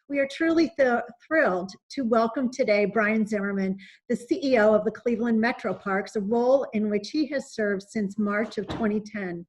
We are truly thrilled to welcome today Brian Zimmerman, the CEO of the Cleveland Metroparks, a role in which he has served since March of 2010.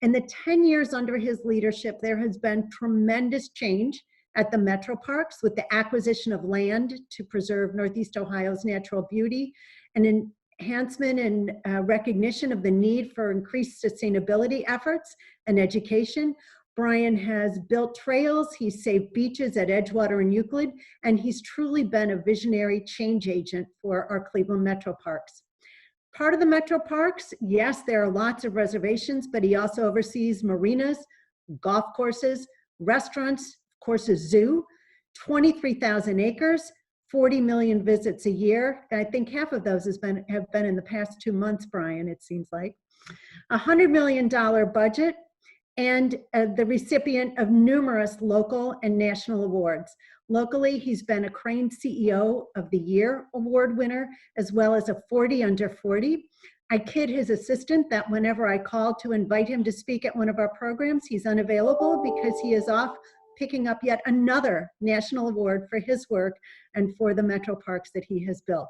In the 10 years under his leadership, there has been tremendous change at the Metroparks with the acquisition of land to preserve Northeast Ohio's natural beauty, an enhancement and recognition of the need for increased sustainability efforts and education. Brian has built trails, he's saved beaches at Edgewater and Euclid, and he's truly been a visionary change agent for our Cleveland Metroparks. Part of the Metroparks, yes, there are lots of reservations, but he also oversees marinas, golf courses, restaurants, of course, a zoo, 23,000 acres, 40 million visits a year. And I think half of those have been in the past 2 months, Brian, it seems like. $100 million budget, and the recipient of numerous local and national awards. Locally, he's been a Crane CEO of the Year award winner, as well as a 40 under 40. I kid his assistant that whenever I call to invite him to speak at one of our programs, he's unavailable because he is off picking up yet another national award for his work and for the Metroparks that he has built.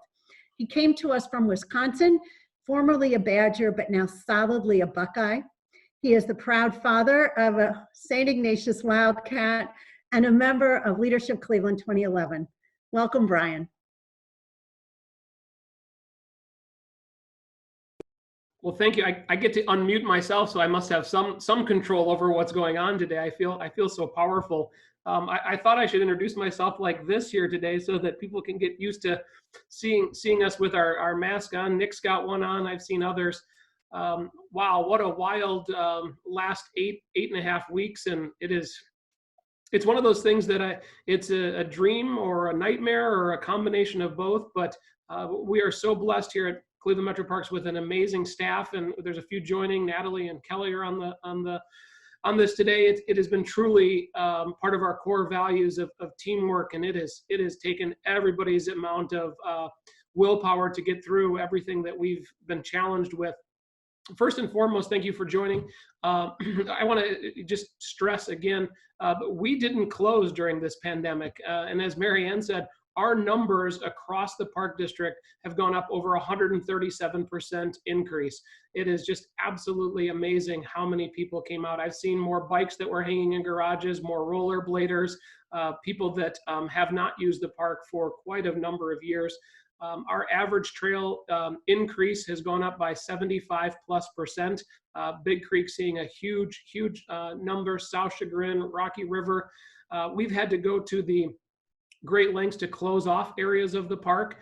He came to us from Wisconsin, formerly a Badger, but now solidly a Buckeye. He is the proud father of a St. Ignatius Wildcat and a member of Leadership Cleveland 2011. Welcome, Brian. Well, thank you. I get to unmute myself, so I must have some control over what's going on today. I feel so powerful. I thought I should introduce myself like this here today so that people can get used to seeing us with our mask on. Nick's got one on. I've seen others. Wow, what a wild last eight and a half weeks, and it's one of those things that it's a dream or a nightmare or a combination of both. But we are so blessed here at Cleveland Metroparks with an amazing staff, and there's a few joining. Natalie and Kelly are on this today. It has been truly part of our core values of teamwork, and it has taken everybody's amount of willpower to get through everything that we've been challenged with. First and foremost, thank you for joining. I want to just stress again, we didn't close during this pandemic. And as Mary Ann said, our numbers across the Park District have gone up over 137% increase. It is just absolutely amazing how many people came out. I've seen more bikes that were hanging in garages, more rollerbladers, people that have not used the park for quite a number of years. Our average trail increase has gone up by 75+%. Big Creek seeing a huge number. South Chagrin, Rocky River. We've had to go to the great lengths to close off areas of the park.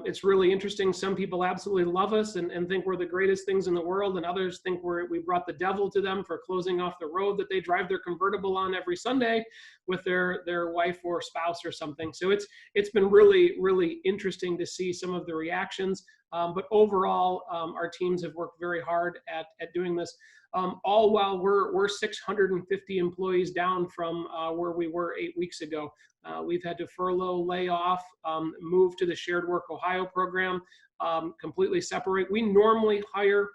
It's really interesting. Some people absolutely love us and think we're the greatest things in the world, and others think we brought the devil to them for closing off the road that they drive their convertible on every Sunday with their wife or spouse or something. So it's been really interesting to see some of the reactions. But overall, our teams have worked very hard at doing this. All while we're 650 employees down from where we were 8 weeks ago. We've had to furlough, lay off, move to the Shared Work Ohio program, completely separate. We normally hire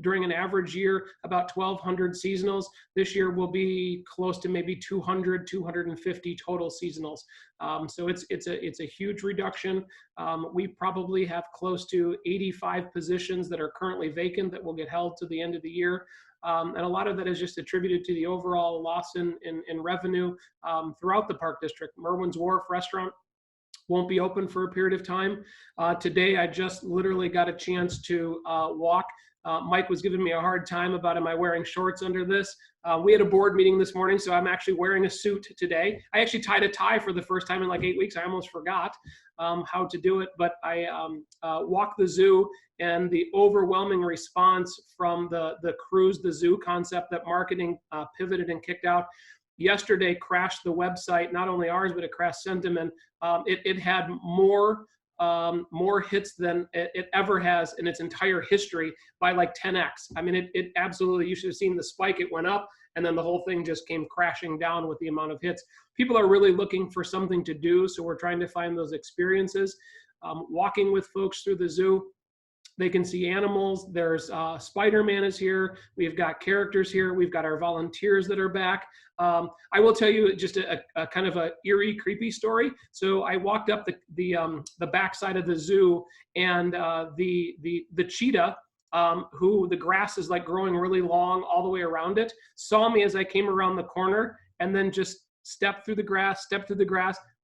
during an average year about 1,200 seasonals. This year will be close to maybe 200, 250 total seasonals. So it's a huge reduction. We probably have close to 85 positions that are currently vacant that will get held to the end of the year. And a lot of that is just attributed to the overall loss in revenue throughout the Park District. Merwin's Wharf restaurant won't be open for a period of time. Today, I just literally got a chance to walk. Mike was giving me a hard time about, am I wearing shorts under this? We had a board meeting this morning, so I'm actually wearing a suit today. I actually tied a tie for the first time in like 8 weeks. I almost forgot how to do it, but I walked the zoo, and the overwhelming response from the cruise, the zoo concept that marketing pivoted and kicked out yesterday crashed the website, not only ours, but it crashed Sentiment. It had more hits than it ever has in its entire history by like 10x. I mean, it absolutely, you should have seen the spike. It went up, and then the whole thing just came crashing down with the amount of hits. People are really looking for something to do, so we're trying to find those experiences. Walking with folks through the zoo. They can see animals. There's Spider-Man is here. We've got characters here. We've got our volunteers that are back. I will tell you just a kind of a eerie, creepy story. So I walked up the backside of the zoo, and the cheetah, who the grass is like growing really long all the way around it, saw me as I came around the corner, and then just stepped through the grass,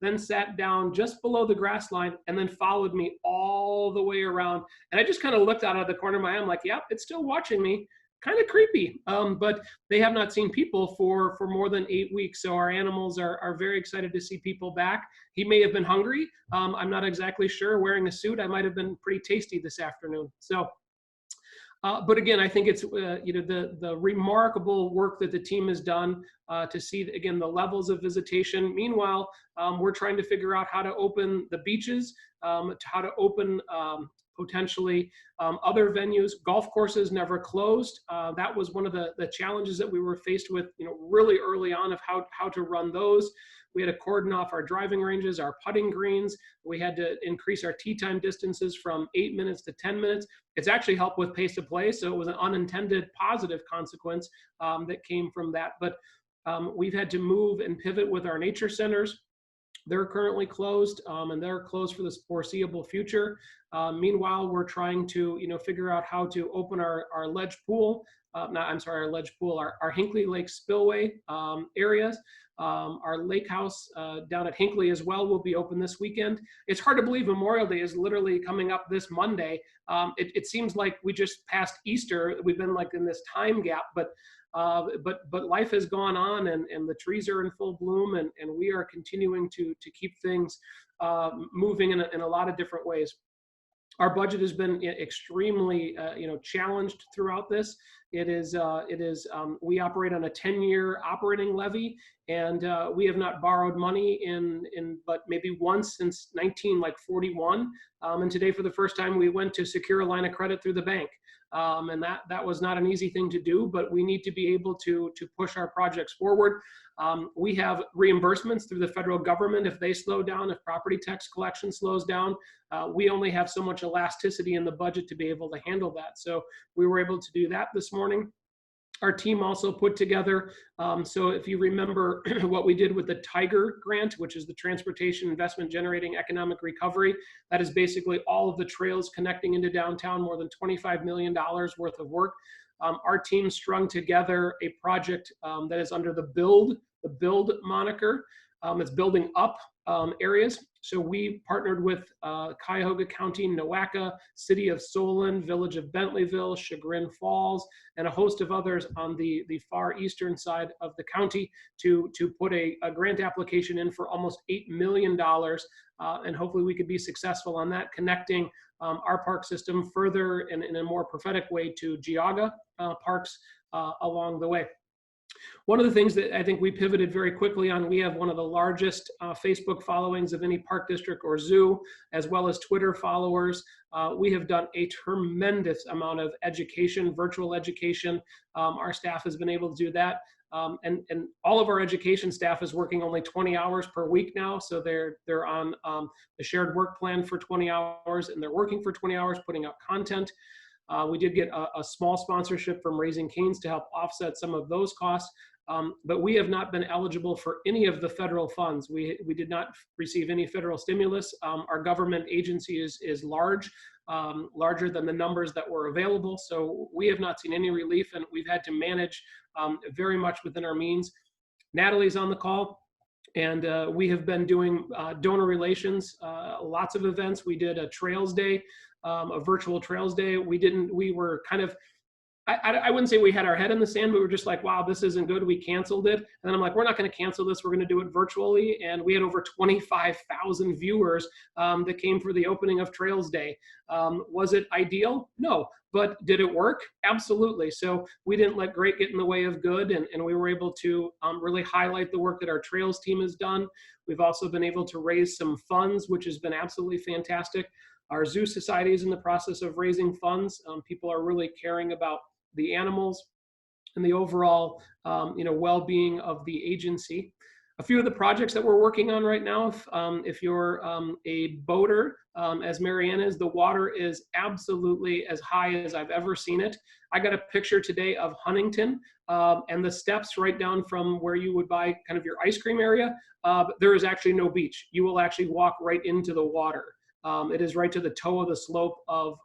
then sat down just below the grass line, and then followed me all the way around. And I just kind of looked out of the corner of my eye. I'm like, yep, it's still watching me. Kind of creepy. But they have not seen people for more than 8 weeks. So our animals are very excited to see people back. He may have been hungry. I'm not exactly sure. Wearing a suit, I might have been pretty tasty this afternoon. So but again, I think it's the remarkable work that the team has done to see, again, the levels of visitation. Meanwhile, we're trying to figure out how to open the beaches, how to open potentially other venues. Golf courses never closed. That was one of the challenges that we were faced with, really early on, of how to run those. We had to cordon off our driving ranges, our putting greens. We had to increase our tee time distances from 8 minutes to 10 minutes. It's actually helped with pace of play, so it was an unintended positive consequence that came from that. But we've had to move and pivot with our nature centers. They're currently closed, and they're closed for the foreseeable future. Meanwhile, we're trying to, figure out how to open our ledge pool. Our Hinckley Lake Spillway areas. Our lake house down at Hinckley as well will be open this weekend. It's hard to believe Memorial Day is literally coming up this Monday. It seems like we just passed Easter. We've been like in this time gap, but life has gone on, and the trees are in full bloom, and we are continuing to keep things moving in a lot of different ways. Our budget has been extremely, challenged throughout this. We operate on a 10-year operating levy, and we have not borrowed money but maybe once since 1941. And today, for the first time, we went to secure a line of credit through the bank. And that was not an easy thing to do, but we need to be able to push our projects forward. We have reimbursements through the federal government if they slow down, if property tax collection slows down. We only have so much elasticity in the budget to be able to handle that. So we were able to do that this morning. Our team also put together, so if you remember what we did with the TIGER grant, which is the Transportation Investment Generating Economic Recovery, that is basically all of the trails connecting into downtown, more than $25 million worth of work. Our team strung together a project that is under the BUILD moniker. It's building up areas. So we partnered with Cuyahoga County, Nowaka, City of Solon, Village of Bentleyville, Chagrin Falls, and a host of others on the far eastern side of the county to put a grant application in for almost $8 million. And hopefully we could be successful on that, connecting our park system further in a more prophetic way to Geauga parks along the way. One of the things that I think we pivoted very quickly on, we have one of the largest Facebook followings of any park district or zoo, as well as Twitter followers. We have done a tremendous amount of education, virtual education. Our staff has been able to do that. And all of our education staff is working only 20 hours per week now. So they're on the shared work plan for 20 hours, and they're working for 20 hours, putting out content. We did get a small sponsorship from Raising Cane's to help offset some of those costs, but we have not been eligible for any of the federal funds. We did not receive any federal stimulus. Our government agency is large, larger than the numbers that were available, so we have not seen any relief, and we've had to manage very much within our means. Natalie's on the call. And we have been doing donor relations, lots of events. We did a Trails Day, a virtual Trails Day. We were kind of, I wouldn't say we had our head in the sand, but we were just like, wow, this isn't good. We canceled it. And then I'm like, we're not going to cancel this. We're going to do it virtually. And we had over 25,000 viewers that came for the opening of Trails Day. Was it ideal? No. But did it work? Absolutely. So we didn't let great get in the way of good, and we were able to really highlight the work that our trails team has done. We've also been able to raise some funds, which has been absolutely fantastic. Our Zoo Society is in the process of raising funds. People are really caring about the animals and the overall well-being of the agency. A few of the projects that we're working on right now, if you're a boater, as Marianne is, the water is absolutely as high as I've ever seen it. I got a picture today of Huntington and the steps right down from where you would buy kind of your ice cream area. There is actually no beach. You will actually walk right into the water. It is right to the toe of the slope of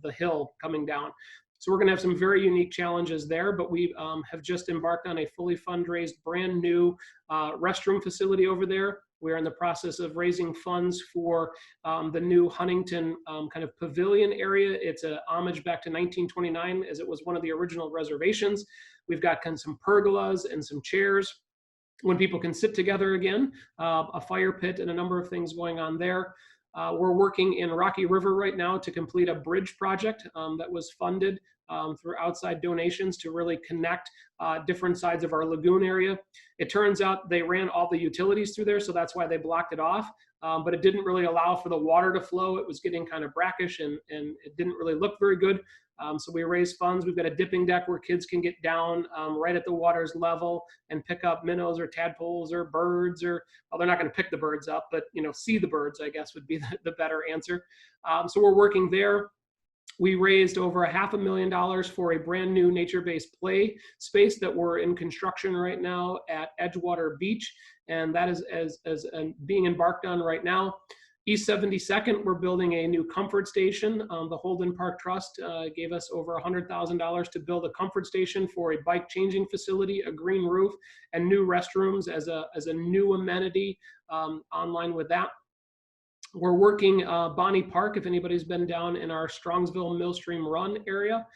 the hill coming down. So we're going to have some very unique challenges there, but we have just embarked on a fully fundraised brand new restroom facility over there. We're in the process of raising funds for the new Huntington kind of pavilion area. It's a homage back to 1929, as it was one of the original reservations. We've got kind of some pergolas and some chairs when people can sit together again, a fire pit and a number of things going on there. We're working in Rocky River right now to complete a bridge project that was funded through outside donations to really connect different sides of our lagoon area. It turns out they ran all the utilities through there, so that's why they blocked it off. But it didn't really allow for the water to flow. It was getting kind of brackish and it didn't really look very good. So we raised funds. We've got a dipping deck where kids can get down right at the water's level and pick up minnows or tadpoles or birds, or, well, they're not going to pick the birds up, but, you know, see the birds, I guess, would be the better answer. So we're working there. We raised over $500,000 for a brand new nature-based play space that we're in construction right now at Edgewater Beach, and that is being embarked on right now. East 72nd, we're building a new comfort station. The Holden Park Trust gave us over $100,000 to build a comfort station for a bike changing facility, a green roof, and new restrooms as a new amenity online with that. We're working Bonnie Park, if anybody's been down in our Strongsville Millstream Run area.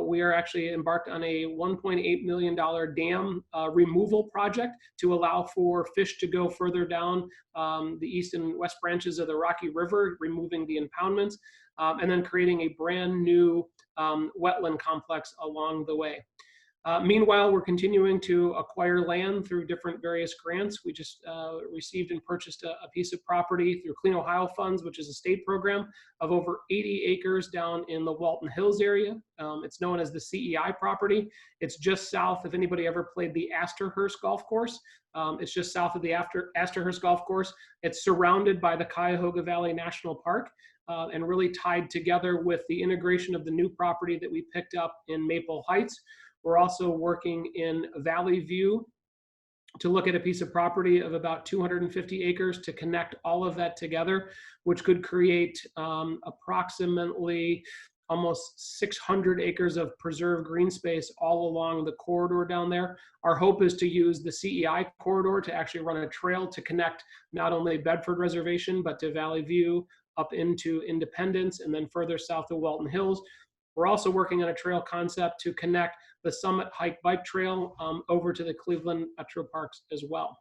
We are actually embarked on a $1.8 million dam removal project to allow for fish to go further down the east and west branches of the Rocky River, removing the impoundments, and then creating a brand new wetland complex along the way. Meanwhile, we're continuing to acquire land through different various grants. We just received and purchased a piece of property through Clean Ohio Funds, which is a state program, of over 80 acres down in the Walton Hills area. It's known as the CEI property. It's just south, if anybody ever played the Astorhurst Golf Course, it's just south of the Astorhurst Golf Course. It's surrounded by the Cuyahoga Valley National Park and really tied together with the integration of the new property that we picked up in Maple Heights. We're also working in Valley View to look at a piece of property of about 250 acres to connect all of that together, which could create approximately almost 600 acres of preserved green space all along the corridor down there. Our hope is to use the CEI corridor to actually run a trail to connect not only Bedford Reservation, but to Valley View, up into Independence, and then further south to Walton Hills. We're also working on a trail concept to connect the Summit Hike Bike Trail over to the Cleveland Metroparks as well.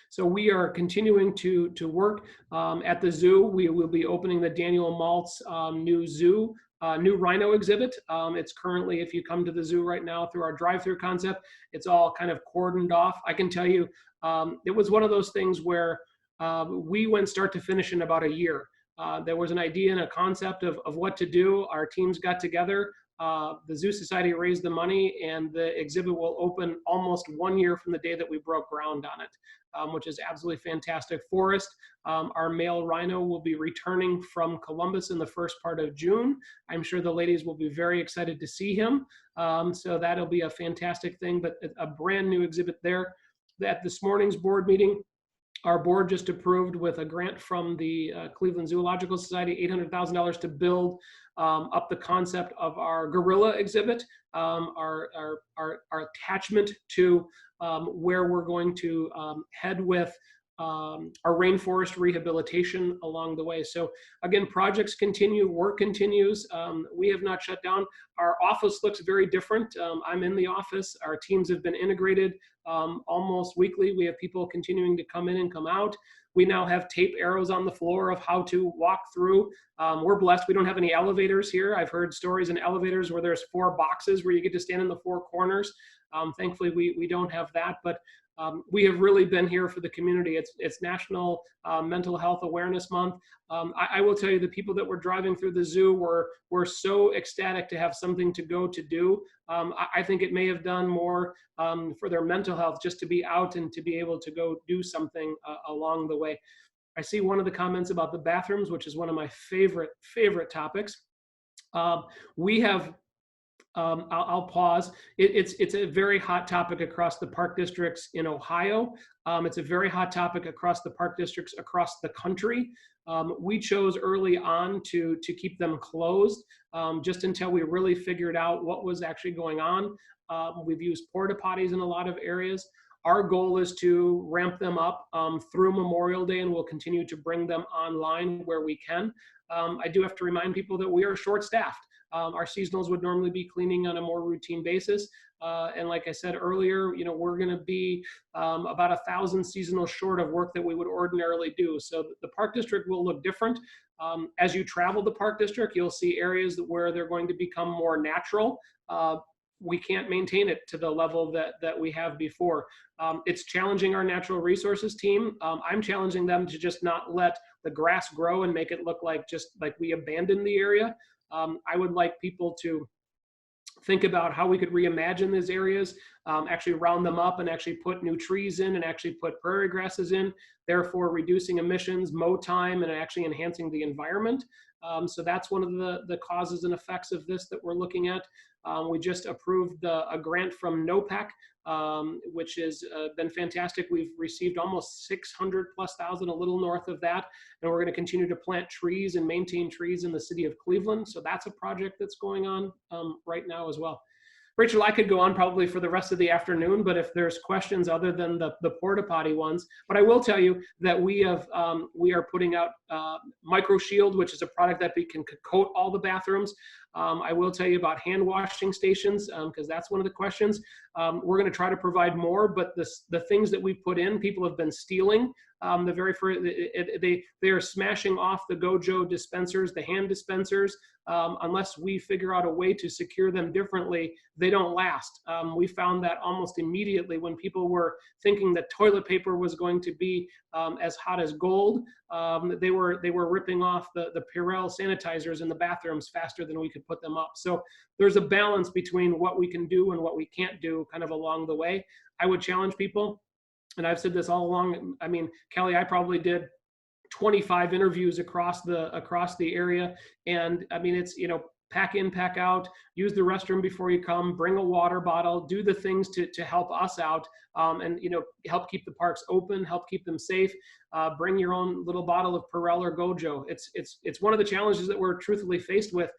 So we are continuing to work at the zoo. We will be opening the Daniel Maltz new rhino exhibit. It's currently, if you come to the zoo right now through our drive-through concept, it's all kind of cordoned off. I can tell you, it was one of those things where we went start to finish in about a year. There was an idea and a concept of what to do. Our teams got together. The Zoo Society raised the money, and the exhibit will open almost 1 year from the day that we broke ground on it, which is absolutely fantastic. Forrest, our male rhino, will be returning from Columbus in the first part of June. I'm sure the ladies will be very excited to see him. So that'll be a fantastic thing, but a brand new exhibit there. At this morning's board meeting, our board just approved, with a grant from the Cleveland Zoological Society, $800,000 to build up the concept of our gorilla exhibit, our attachment to where we're going to head with our rainforest rehabilitation along the way. So again, projects continue, work continues. We have not shut down. Our office looks very different. I'm in the office. Our teams have been integrated almost weekly. We have people continuing to come in and come out. We now have tape arrows on the floor of how to walk through. We're blessed. We don't have any elevators here. I've heard stories in elevators where there's 4 boxes where you get to stand in the 4 corners. Thankfully, we don't have that, but We have really been here for the community. It's National Mental Health Awareness Month. I will tell you, the people that were driving through the zoo were so ecstatic to have something to go to do. I think it may have done more for their mental health just to be out and to be able to go do something along the way. I see one of the comments about the bathrooms, which is one of my favorite topics. We have I'll pause. It's a very hot topic across the park districts in Ohio. It's a very hot topic across the park districts across the country. We chose early on to keep them closed just until we really figured out what was actually going on. We've used porta potties in a lot of areas. Our goal is to ramp them up through Memorial Day, and we'll continue to bring them online where we can. I do have to remind people that we are short-staffed. Our seasonals would normally be cleaning on a more routine basis. And like I said earlier, we're going to be about 1,000 seasonals short of work that we would ordinarily do. So the park district will look different. As you travel the park district, you'll see areas where they're going to become more natural. We can't maintain it to the level that we have before. It's challenging our natural resources team. I'm challenging them to just not let the grass grow and make it look like just like we abandoned the area. I would like people to think about how we could reimagine these areas, actually round them up and actually put new trees in and actually put prairie grasses in, therefore reducing emissions, mow time, and actually enhancing the environment. So that's one of the causes and effects of this that we're looking at. We just approved a grant from NOPEC, which has been fantastic. We've received almost 600,000+, a little north of that. And we're going to continue to plant trees and maintain trees in the city of Cleveland. So that's a project that's going on right now as well. Rachel, I could go on probably for the rest of the afternoon, but if there's questions other than the porta potty ones, but I will tell you that we are putting out Micro Shield, which is a product that we can coat all the bathrooms. I will tell you about hand washing stations because that's one of the questions. We're going to try to provide more, but the things that we've put in, people have been stealing. The very first, they are smashing off the Gojo dispensers, the hand dispensers. Unless we figure out a way to secure them differently, they don't last. We found that almost immediately when people were thinking that toilet paper was going to be as hot as gold. They were ripping off the Purell sanitizers in the bathrooms faster than we could put them up. So there's a balance between what we can do and what we can't do kind of along the way. I would challenge people, and I've said this all along. I mean, Kelly, I probably did 25 interviews across the area. And I mean, it's, pack in, pack out, use the restroom before you come, bring a water bottle, do the things to help us out and, help keep the parks open, help keep them safe. Bring your own little bottle of Purell or Gojo. It's one of the challenges that we're truthfully faced with.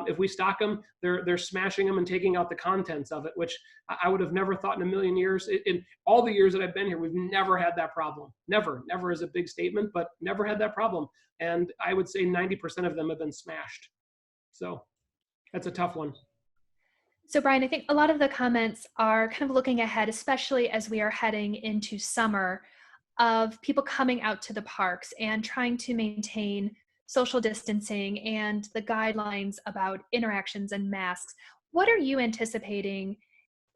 If we stock them, they're smashing them and taking out the contents of it, which I would have never thought in a million years. In all the years that I've been here, we've never had that problem. Never is a big statement, but never had that problem. And I would say 90% of them have been smashed. So that's a tough one. So Brian, I think a lot of the comments are kind of looking ahead, especially as we are heading into summer, of people coming out to the parks and trying to maintain social distancing and the guidelines about interactions and masks. What are you anticipating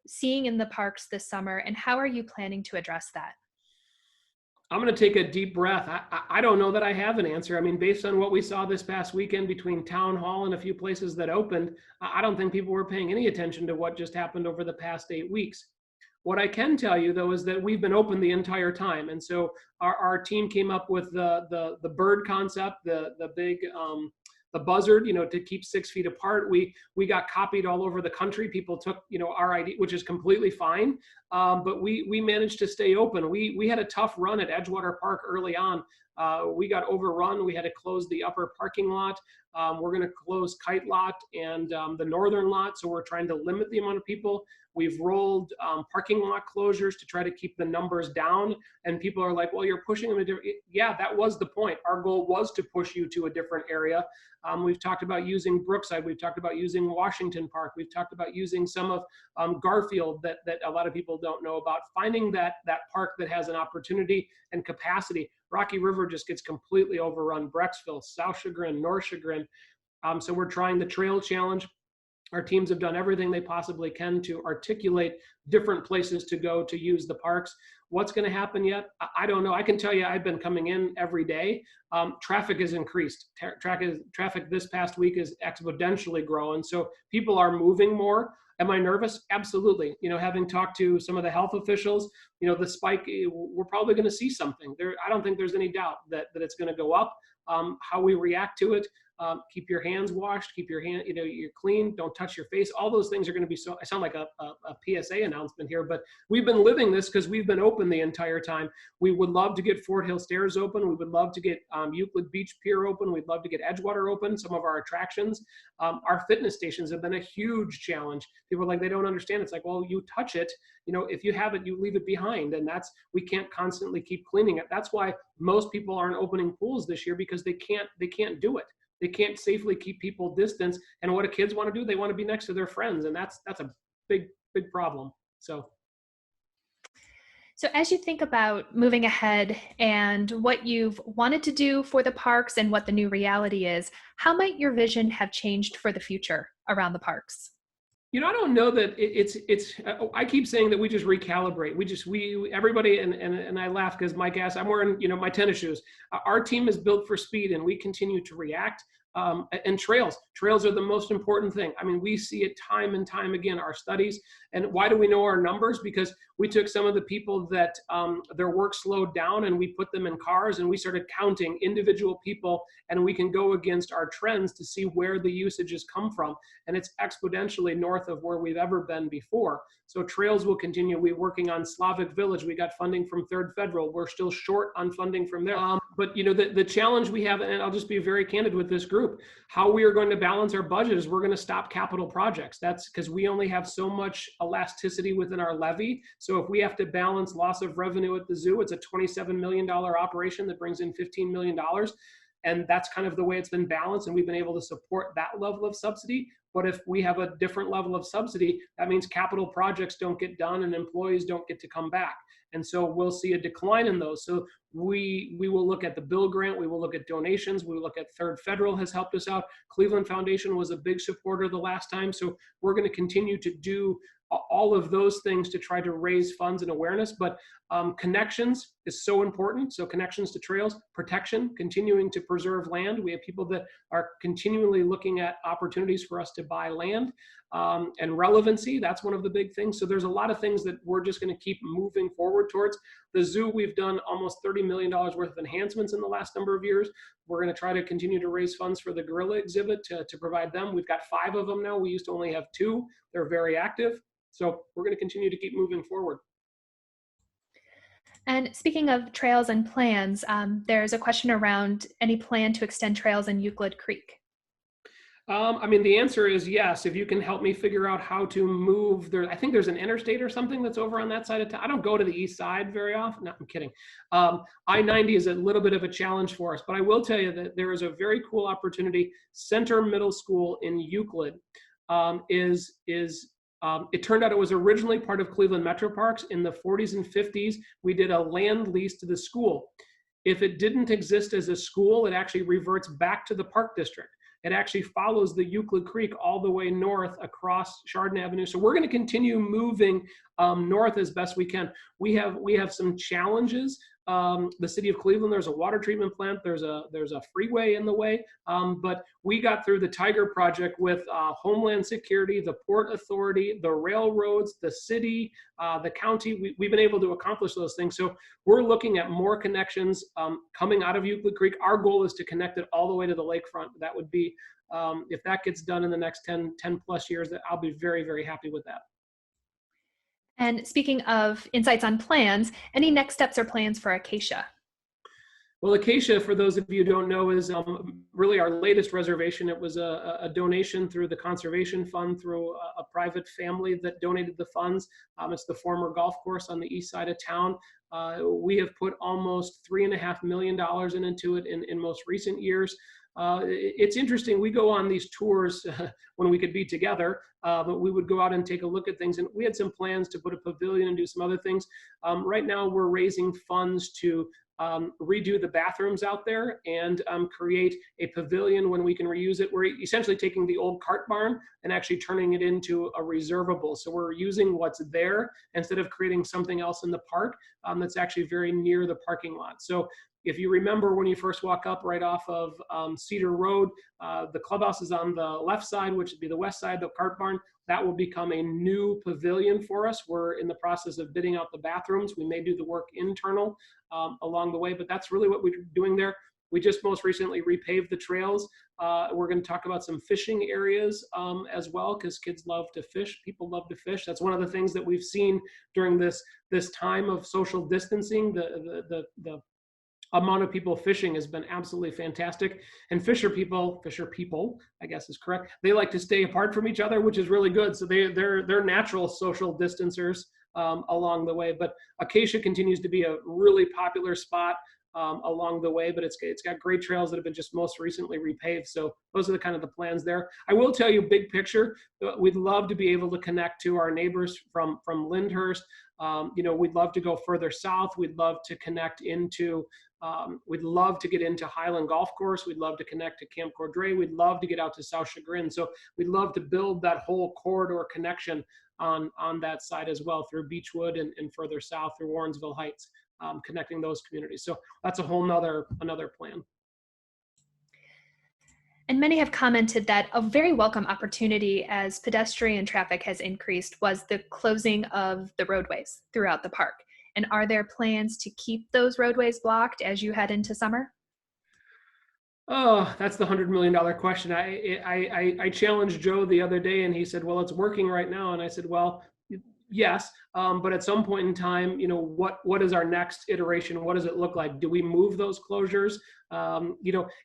seeing in the parks this summer, and how are you planning to address that? I'm going to take a deep breath. I don't know that I have an answer. I mean, based on what we saw this past weekend between Town Hall and a few places that opened, I don't think people were paying any attention to what just happened over the past 8 weeks. What I can tell you, though, is that we've been open the entire time. And so our team came up with the bird concept, the big the buzzard, to keep 6 feet apart. We got copied all over the country. People took, our idea, which is completely fine. But we managed to stay open. We had a tough run at Edgewater Park early on. We got overrun. We had to close the upper parking lot. We're going to close Kite Lot and the northern lot. So we're trying to limit the amount of people. We've rolled parking lot closures to try to keep the numbers down. And people are like, well, you're pushing them to different. Yeah, that was the point. Our goal was to push you to a different area. We've talked about using Brookside. We've talked about using Washington Park. We've talked about using some of Garfield that a lot of people don't know about. Finding that park that has an opportunity and capacity. Rocky River just gets completely overrun. Brecksville, South Chagrin, North Chagrin. So we're trying the Trail Challenge. Our teams have done everything they possibly can to articulate different places to go to use the parks. What's going to happen yet? I don't know. I can tell you I've been coming in every day. Traffic has increased. Traffic this past week is exponentially growing. So people are moving more. Am I nervous? Absolutely. Having talked to some of the health officials, the spike, we're probably going to see something there. I don't think there's any doubt that it's going to go up. How we react to it, keep your hands washed, keep your you're clean, don't touch your face. All those things are going to be I sound like a PSA announcement here, but we've been living this because we've been open the entire time. We would love to get Fort Hill Stairs open. We would love to get Euclid Beach Pier open. We'd love to get Edgewater open, some of our attractions. Our fitness stations have been a huge challenge. People are like, they don't understand. It's like, well, you touch it, if you have it, you leave it behind. And we can't constantly keep cleaning it. That's why most people aren't opening pools this year, because they can't do it. They can't safely keep people distance. And what do kids want to do? They want to be next to their friends. And that's a big problem. So as you think about moving ahead and what you've wanted to do for the parks and what the new reality is, how might your vision have changed for the future around the parks? I don't know that it's. I keep saying that we just recalibrate. Everybody, and I laugh because Mike asked, I'm wearing, my tennis shoes. Our team is built for speed, and we continue to react. And trails are the most important thing. I mean, we see it time and time again, our studies. And why do we know our numbers? Because we took some of the people that their work slowed down, and we put them in cars, and we started counting individual people, and we can go against our trends to see where the usage has come from. And it's exponentially north of where we've ever been before. So trails will continue. We're working on Slavic Village. We got funding from Third Federal. We're still short on funding from there. But the challenge we have, and I'll just be very candid with this group, how we are going to balance our budget is we're going to stop capital projects. That's because we only have so much elasticity within our levy. So if we have to balance loss of revenue at the zoo, it's a $27 million operation that brings in $15 million. And that's kind of the way it's been balanced. And we've been able to support that level of subsidy. But if we have a different level of subsidy, that means capital projects don't get done and employees don't get to come back. And so we'll see a decline in those. So we will look at the Bill grant. We will look at donations. We will look at Third Federal has helped us out. Cleveland Foundation was a big supporter the last time. So we're going to continue to do all of those things to try to raise funds and awareness. But connections is so important. So connections to trails, protection, continuing to preserve land. We have people that are continually looking at opportunities for us to buy land, and relevancy. That's one of the big things. So there's a lot of things that we're just going to keep moving forward towards. The zoo, we've done almost $30 million worth of enhancements in the last number of years. We're going to try to continue to raise funds for the gorilla exhibit to provide them. We've got 5 of them now. We used to only have 2. They're very active. So we're going to continue to keep moving forward. And speaking of trails and plans, there's a question around any plan to extend trails in Euclid Creek. The answer is yes. If you can help me figure out how to move there, I think there's an interstate or something that's over on that side of town. I don't go to the east side very often. No, I'm kidding. I-90 is a little bit of a challenge for us, but I will tell you that there is a very cool opportunity. Center Middle School in Euclid it turned out it was originally part of Cleveland Metroparks. In the 40s and 50s, we did a land lease to the school. If it didn't exist as a school, it actually reverts back to the park district. It actually follows the Euclid Creek all the way north across Chardon Avenue. So we're going to continue moving north as best we can. We have some challenges. The city of Cleveland, there's a water treatment plant. There's a freeway in the way. But we got through the Tiger Project with Homeland Security, the Port Authority, the railroads, the city, the county. We've been able to accomplish those things. So we're looking at more connections coming out of Euclid Creek. Our goal is to connect it all the way to the lakefront. That would be, if that gets done in the next 10 plus years, I'll be very, very happy with that. And speaking of insights on plans, any next steps or plans for Acacia? Well, Acacia, for those of you who don't know, is really our latest reservation. It was a donation through the Conservation Fund, through a private family that donated the funds. It's the former golf course on the east side of town. We have put almost $3.5 million into it in most recent years. It's interesting. We go on these tours when we could be together, but we would go out and take a look at things. And we had some plans to put a pavilion and do some other things. Right now, we're raising funds to redo the bathrooms out there and create a pavilion when we can reuse it. We're essentially taking the old cart barn and actually turning it into a reservable. So we're using what's there instead of creating something else in the park that's actually very near the parking lot. So if you remember when you first walk up right off of Cedar Road, the clubhouse is on the left side, which would be the west side, the cart barn. That will become a new pavilion for us. We're in the process of bidding out the bathrooms. We may do the work internal along the way, but that's really what we're doing there. We just most recently repaved the trails. We're going to talk about some fishing areas as well, because kids love to fish. People love to fish. That's one of the things that we've seen during this time of social distancing. The amount of people fishing has been absolutely fantastic. And fisher people, I guess is correct. They like to stay apart from each other, which is really good. So they're natural social distancers along the way. But Acacia continues to be a really popular spot along the way, but it's got great trails that have been just most recently repaved. So those are the kind of the plans there. I will tell you, big picture, we'd love to be able to connect to our neighbors from Lyndhurst. We'd love to go further south. We'd love to connect into, we'd love to get into Highland Golf Course. We'd love to connect to Camp Cordray. We'd love to get out to South Chagrin. So we'd love to build that whole corridor connection on that side as well, through Beechwood and further south through Warrensville Heights, connecting those communities. So that's a whole another plan. And many have commented that a very welcome opportunity as pedestrian traffic has increased was the closing of the roadways throughout the park. And are there plans to keep those roadways blocked as you head into summer? Oh, that's the $100 million question. I challenged Joe the other day and he said, well, it's working right now. And I said, well, yes, but at some point in time, what is our next iteration? What does it look like? Do we move those closures?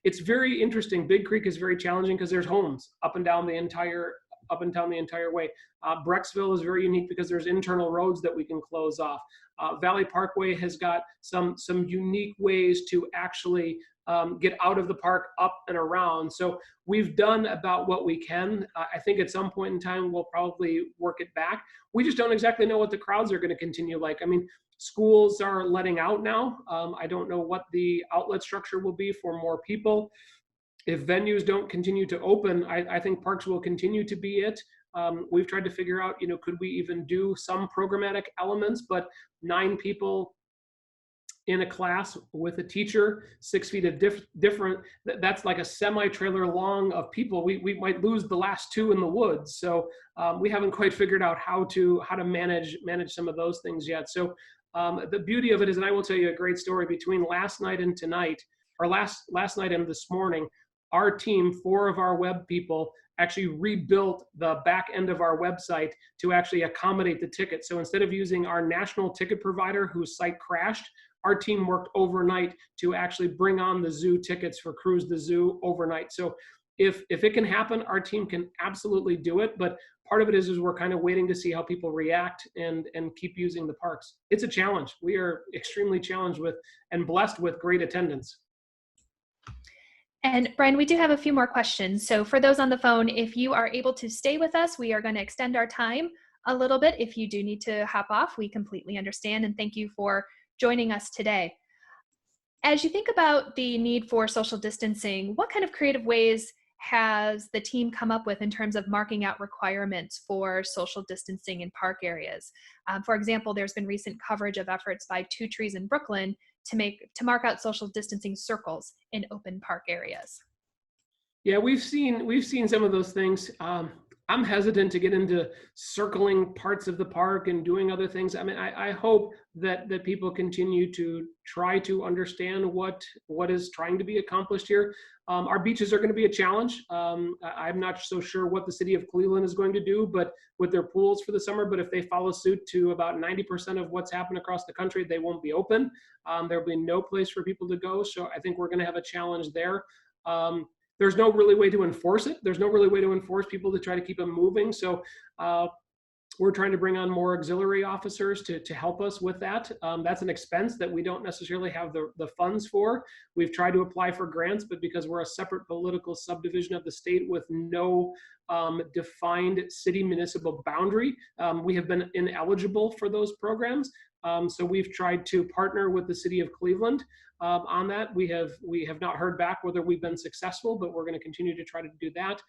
It's very interesting. Big Creek is very challenging because there's homes up and down the entire way. Brecksville is very unique because there's internal roads that we can close off. Valley Parkway has got some unique ways to actually get out of the park, up and around. So we've done about what we can. I think at some point in time, we'll probably work it back. We just don't exactly know what the crowds are going to continue like. I mean, schools are letting out now. I don't know what the outlet structure will be for more people. If venues don't continue to open, I think parks will continue to be it. We've tried to figure out, could we even do some programmatic elements, but 9 people in a class with a teacher, 6 feet of different, that's like a semi-trailer long of people. We might lose the last 2 in the woods. So we haven't quite figured out how to manage some of those things yet. So the beauty of it is, and I will tell you a great story, between last night and tonight, or last night and this morning, our team, 4 of our web people, actually rebuilt the back end of our website to actually accommodate the ticket. So instead of using our national ticket provider whose site crashed, our team worked overnight to actually bring on the zoo tickets for Cruise the Zoo overnight. So if it can happen, our team can absolutely do it. But part of it is we're kind of waiting to see how people react and keep using the parks. It's a challenge. We are extremely challenged with and blessed with great attendance. And Brian, we do have a few more questions. So for those on the phone, if you are able to stay with us, we are going to extend our time a little bit. If you do need to hop off, we completely understand. And thank you for joining us today. As you think about the need for social distancing, what kind of creative ways has the team come up with in terms of marking out requirements for social distancing in park areas? For example, there's been recent coverage of efforts by Two Trees in Brooklyn to mark out social distancing circles in open park areas. Yeah, we've seen some of those things. I'm hesitant to get into circling parts of the park and doing other things. I mean, I hope that people continue to try to understand what is trying to be accomplished here. Our beaches are going to be a challenge. I'm not so sure what the city of Cleveland is going to do, but with their pools for the summer. But if they follow suit to about 90% of what's happened across the country, they won't be open. There'll be no place for people to go. So I think we're going to have a challenge there. There's no really way to enforce it. There's no really way to enforce people to try to keep them moving. So we're trying to bring on more auxiliary officers to help us with that. That's an expense that we don't necessarily have the funds for. We've tried to apply for grants, but because we're a separate political subdivision of the state with no defined city municipal boundary. We have been ineligible for those programs. So we've tried to partner with the city of Cleveland on that. We have not heard back whether we've been successful, but we're going to continue to try to do that.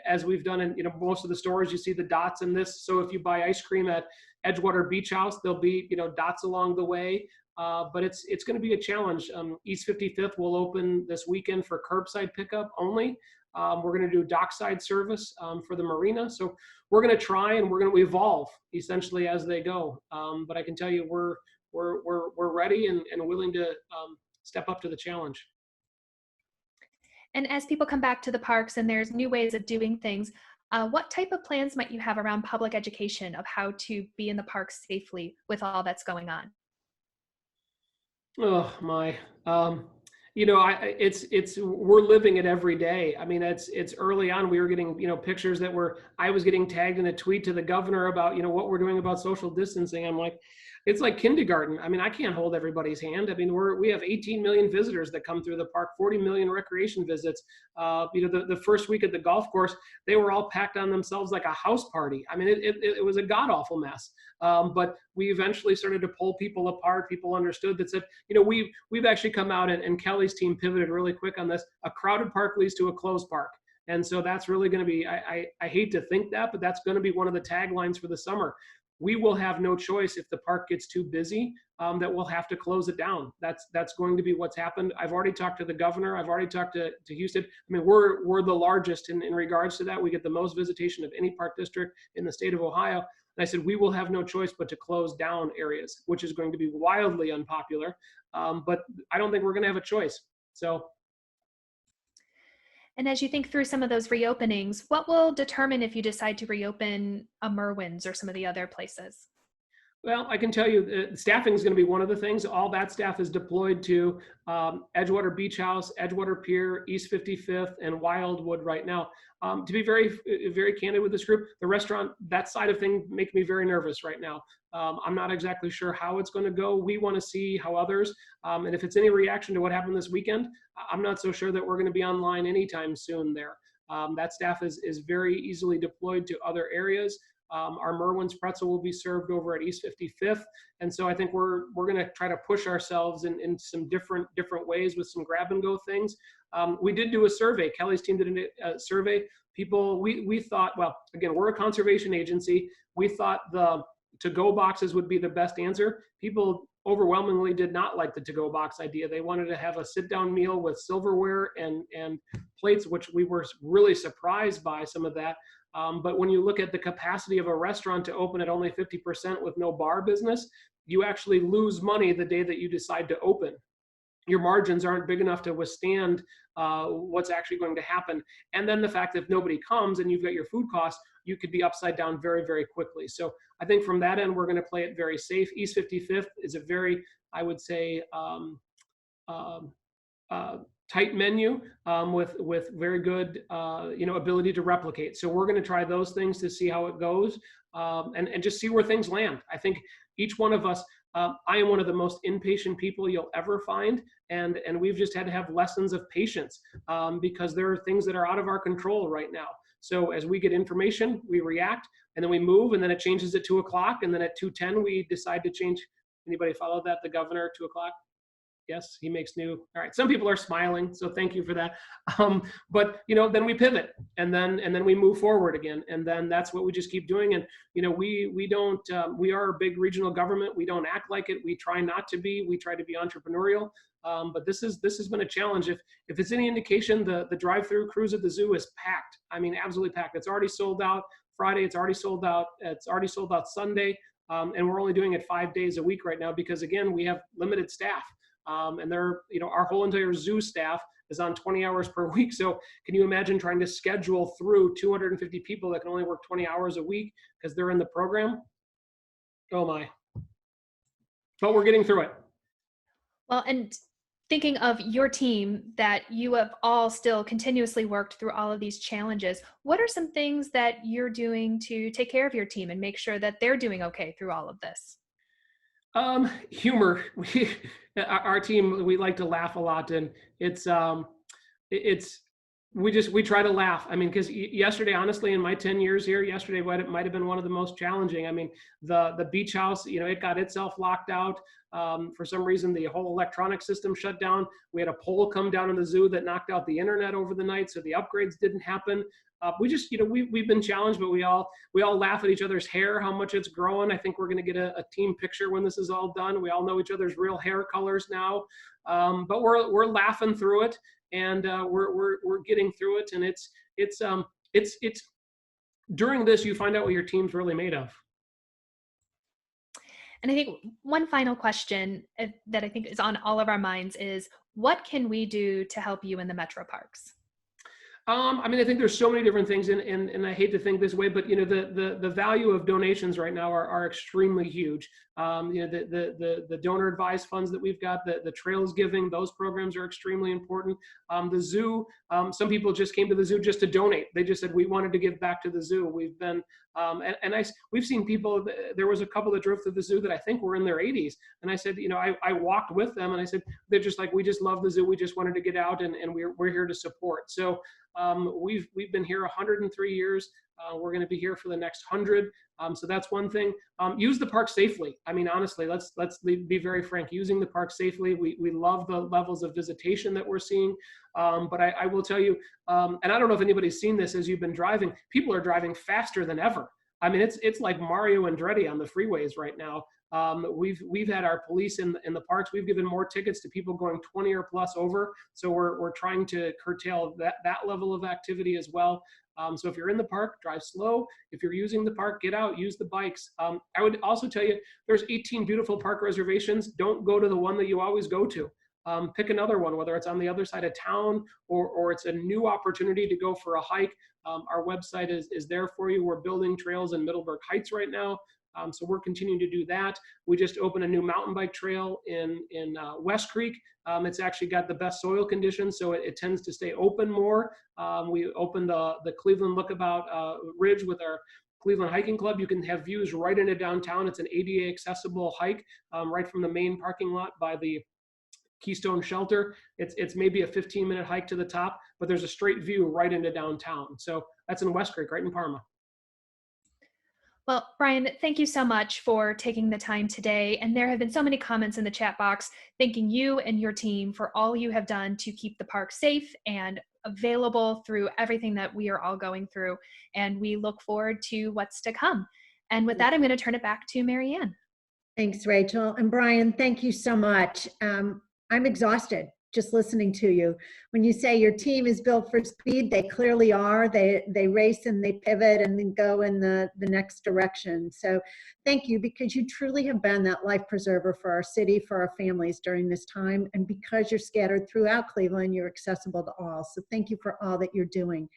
As we've done in most of the stores, you see the dots in this. So if you buy ice cream at Edgewater Beach House, there'll be dots along the way. But it's going to be a challenge. East 55th will open this weekend for curbside pickup only. We're going to do dockside service for the marina. So we're going to try and we're going to evolve essentially as they go. But I can tell you we're ready and willing to step up to the challenge. And as people come back to the parks and there's new ways of doing things, what type of plans might you have around public education of how to be in the parks safely with all that's going on? Oh my, we're living it every day. I mean, it's early on. We were getting, pictures I was getting tagged in a tweet to the governor about, what we're doing about social distancing. I'm like, it's like kindergarten. I mean, I can't hold everybody's hand. I mean, we have 18 million visitors that come through the park, 40 million recreation visits. The first week at the golf course, they were all packed on themselves like a house party. I mean, it was a god awful mess. But we eventually started to pull people apart. People understood that said, we've actually come out and Kelly's team pivoted really quick on this. A crowded park leads to a closed park. And so that's really going to be, I hate to think that, but that's going to be one of the taglines for the summer. We will have no choice if the park gets too busy, that we'll have to close it down. That's going to be what's happened. I've already talked to the governor. I've already talked to Houston. I mean, we're the largest in regards to that. We get the most visitation of any park district in the state of Ohio. And I said, we will have no choice but to close down areas, which is going to be wildly unpopular. But I don't think we're going to have a choice. So. And as you think through some of those reopenings, what will determine if you decide to reopen a Merwin's or some of the other places? Well, I can tell you staffing is going to be one of the things. All that staff is deployed to Edgewater Beach House, Edgewater Pier, East 55th, and Wildwood right now. To be very, very candid with this group, the restaurant, that side of things makes me very nervous right now. I'm not exactly sure how it's going to go. We want to see how others, and if it's any reaction to what happened this weekend, I'm not so sure that we're going to be online anytime soon there. That staff is very easily deployed to other areas. Our Merwin's pretzel will be served over at East 55th. And so I think we're going to try to push ourselves in some different ways with some grab and go things. We did do a survey. Kelly's team did a survey. People, we thought, well, again, we're a conservation agency. We thought the to-go boxes would be the best answer. People overwhelmingly did not like the to-go box idea. They wanted to have a sit-down meal with silverware and plates, which we were really surprised by some of that. But when you look at the capacity of a restaurant to open at only 50% with no bar business, you actually lose money the day that you decide to open. Your margins aren't big enough to withstand what's actually going to happen. And then the fact that if nobody comes and you've got your food costs, you could be upside down very, very quickly. So I think from that end, we're going to play it very safe. East 55th is a very, I would say, tight menu with very good ability to replicate. So we're going to try those things to see how it goes and just see where things land. I think each one of us, I am one of the most impatient people you'll ever find, and we've just had to have lessons of patience because there are things that are out of our control right now. So as we get information, we react, and then we move, and then it changes at 2 o'clock, and then at 2:10 we decide to change. Anybody follow that? The governor, 2 o'clock. Yes, he makes new. All right, some people are smiling, so thank you for that. But then we pivot, and then we move forward again, and then that's what we just keep doing. And we don't. We are a big regional government. We don't act like it. We try not to be. We try to be entrepreneurial. But this has been a challenge. If it's any indication, the drive-through cruise at the zoo is packed. I mean, absolutely packed. It's already sold out Friday. It's already sold out. It's already sold out Sunday. And we're only doing it 5 days a week right now because again, we have limited staff. And our whole entire zoo staff is on 20 hours per week. So can you imagine trying to schedule through 250 people that can only work 20 hours a week because they're in the program? Oh my. But we're getting through it. Well, and thinking of your team that you have all still continuously worked through all of these challenges, what are some things that you're doing to take care of your team and make sure that they're doing okay through all of this? Humor. Our team, we like to laugh a lot, and it's we try to laugh. I mean, because yesterday, honestly, in my 10 years here, yesterday might have been one of the most challenging. I mean, the beach house, it got itself locked out. For some reason, the whole electronic system shut down. We had a pole come down in the zoo that knocked out the internet over the night, so the upgrades didn't happen. We just, we've been challenged, but we all laugh at each other's hair, how much it's growing. I think we're going to get a team picture when this is all done. We all know each other's real hair colors now, but we're laughing through it, and we're getting through it. And it's during this you find out what your team's really made of. And I think one final question that I think is on all of our minds is, what can we do to help you in the Metroparks? I mean, I think there's so many different things, and I hate to think this way, but the value of donations right now are extremely huge. The donor advised funds that we've got, the trails giving, those programs are extremely important. The zoo, some people just came to the zoo just to donate. They just said, we wanted to give back to the zoo. We've been, we've seen people, there was a couple that drove to the zoo that I think were in their 80s. And I said, I walked with them, and I said, they're just like, we just love the zoo. We just wanted to get out, and we're here to support. So we've been here 103 years. We're going to be here for the next 100. So that's one thing. Use the park safely. I mean, honestly, let's be very frank. Using the park safely. We love the levels of visitation that we're seeing. But I will tell you, and I don't know if anybody's seen this as you've been driving, people are driving faster than ever. I mean, it's like Mario Andretti on the freeways right now. We've had our police in the parks. We've given more tickets to people going 20 or plus over. So we're trying to curtail that level of activity as well. So if you're in the park, drive slow. If you're using the park, get out, use the bikes. I would also tell you, there's 18 beautiful park reservations. Don't go to the one that you always go to. Pick another one, whether it's on the other side of town or it's a new opportunity to go for a hike. Our website is there for you. We're building trails in Middleburg Heights right now. So we're continuing to do that. We just opened a new mountain bike trail in West Creek. It's actually got the best soil conditions, so it tends to stay open more. We opened the Cleveland Lookabout Ridge with our Cleveland Hiking Club. You can have views right into downtown. It's an ADA accessible hike right from the main parking lot by the Keystone Shelter. It's maybe a 15-minute hike to the top, but there's a straight view right into downtown. So that's in West Creek, right in Parma. Well, Brian, thank you so much for taking the time today. And there have been so many comments in the chat box thanking you and your team for all you have done to keep the park safe and available through everything that we are all going through. And we look forward to what's to come. And with that, I'm going to turn it back to Mary Ann. Thanks, Rachel. And Brian, thank you so much. I'm exhausted just listening to you. When you say your team is built for speed, they clearly are. They race and they pivot and then go in the next direction. So thank you, because you truly have been that life preserver for our city, for our families during this time. And because you're scattered throughout Cleveland, you're accessible to all. So thank you for all that you're doing.